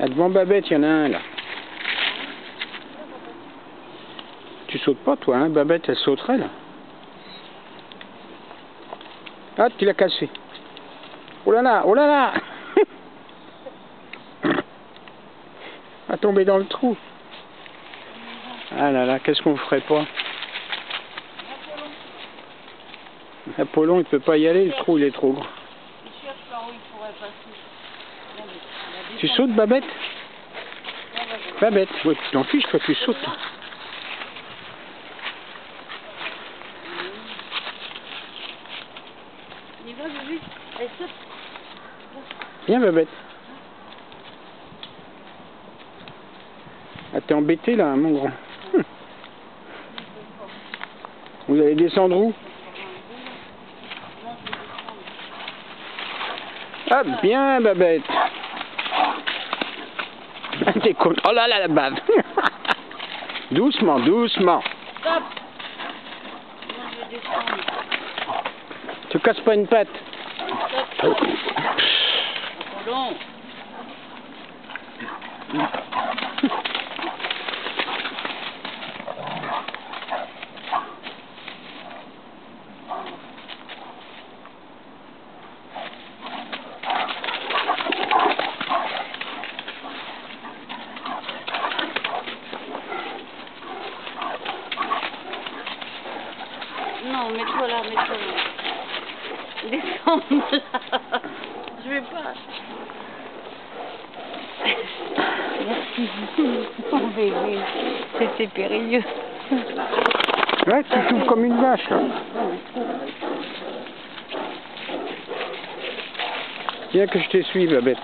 Ah, devant Babette, il y en a un là. Tu sautes pas toi, hein? Babette, elle sauterait là. Ah, tu l'as cassé. Oh là là, oh là là. À tomber dans le trou. Ah là là, qu'est-ce qu'on ferait pas? Apollon, il peut pas y aller, le trou il est trop grand. Il cherche par où il pourrait passer. Tu sautes, Babette? Babette, oui, tu t'en fiches, toi tu sautes. On y va, Bubu? Allez, saute. Viens, Babette. Ah, t'es embêté là, mon grand. Vous allez descendre où? Ah, bien, Babette. T'es con. Oh là là, la bave. Doucement, doucement. Stop. Moi, je vais descendre. Tu casses pas une patte. Stop. Apollon. Non, mets-toi là, mets-toi là. Descends là. Je vais pas. Merci. Oh bébé, c'était périlleux. Ouais, tu souffles comme une vache là. Viens que je te suis, Babette.